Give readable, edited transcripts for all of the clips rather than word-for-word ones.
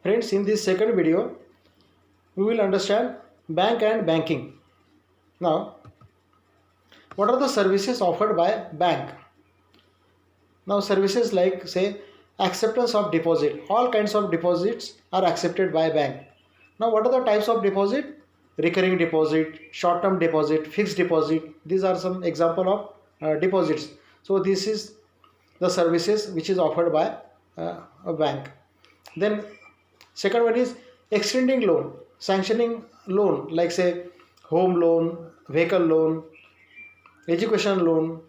Friends, in this second video, we will understand bank and banking. Now, what are the services offered by bank? Now, services like say acceptance of deposit. All kinds of deposits are accepted by bank. Now, what are the types of deposit? Recurring deposit, short-term deposit, fixed deposit. These are some example of deposits. So, this is the services which is offered by a bank. Then second one is extending loan, sanctioning loan like say home loan, vehicle loan, education loan.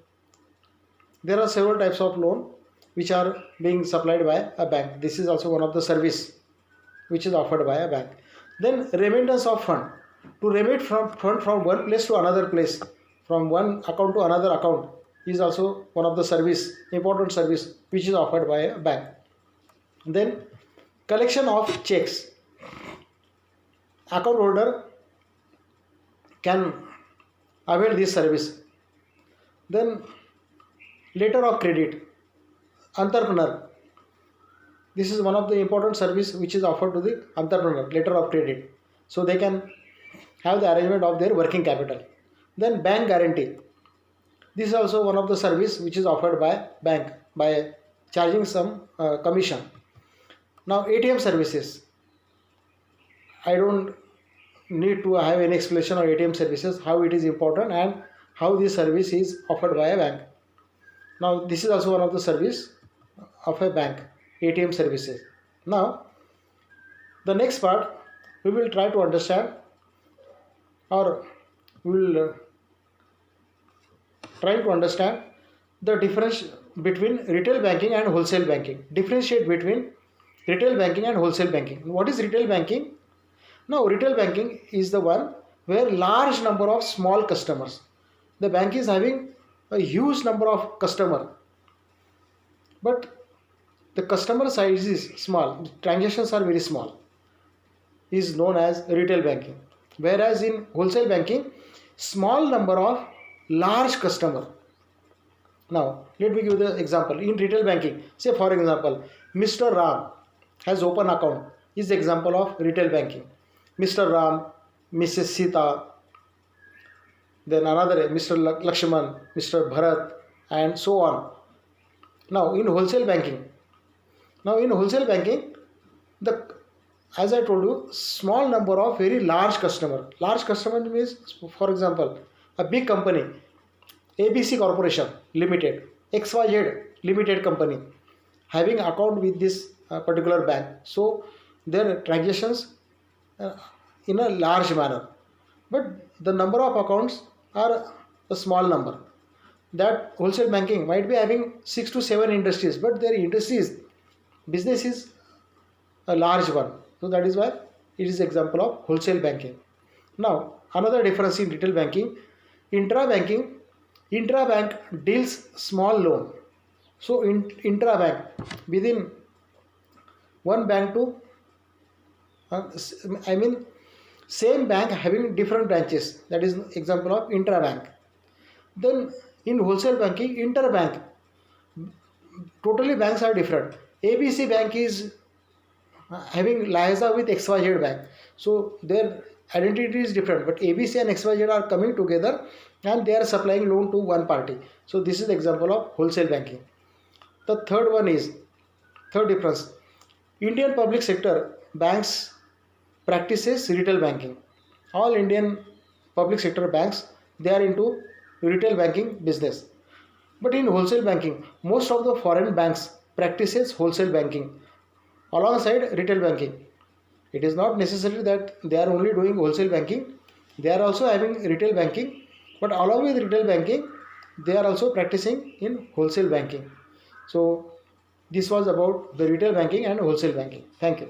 There are several types of loan which are being supplied by a bank. This is also one of the service which is offered by a bank. Then remittance of fund, to remit fund from one place to another place, from one account to another account, is also one of the service, important service which is offered by a bank. Then collection of checks. Account holder can avail this service. Then letter of credit. Entrepreneur. This is one of the important service which is offered to the entrepreneur, letter of credit. So they can have the arrangement of their working capital. Then bank guarantee. This is also one of the service which is offered by bank by charging some commission. Now ATM services. I don't need to have any explanation of ATM services, how it is important and how this service is offered by a bank. Now this is also one of the service of a bank, ATM services. Now the next part we will try to understand, or we will try to understand the difference between retail banking and wholesale banking. Differentiate between retail banking and wholesale banking. What is retail banking? Now retail banking is the one where large number of small customers. The bank is having a huge number of customer, but the customer size is small, transactions are very small, is known as retail banking. Whereas in wholesale banking, small number of large customer. Now let me give the example. In retail banking, say for example, Mr. Ram has open account, is the example of retail banking. Mr. Ram, Mrs. Sita, then another Mr. Lakshman, Mr. Bharat, and so on. Now in wholesale banking, the, as I told you, small number of very large customer. Large customer means, for example, a big company, ABC Corporation Limited, XYZ Limited company, having account with this particular bank. So their transactions in a large manner, but the number of accounts are a small number. That wholesale banking might be having 6 to 7 industries, but their business is a large one. So that is why it is example of wholesale banking. Now another difference in retail banking, intra-banking. Intra-bank deals small loan. So in intra-bank, within one bank to same bank having different branches, that is example of intra-bank. Then in wholesale banking, interbank, totally banks are different. ABC bank is having liaison with XYZ bank, so their identity is different, but ABC and XYZ are coming together and they are supplying loan to one party. So this is the example of wholesale banking. The third difference, Indian public sector banks practices retail banking. All Indian public sector banks, they are into retail banking business. But in wholesale banking, most of the foreign banks practices wholesale banking alongside retail banking. It is not necessary that they are only doing wholesale banking. They are also having retail banking, but along with retail banking, they are also practicing in wholesale banking. So this was about the retail banking and wholesale banking. Thank you.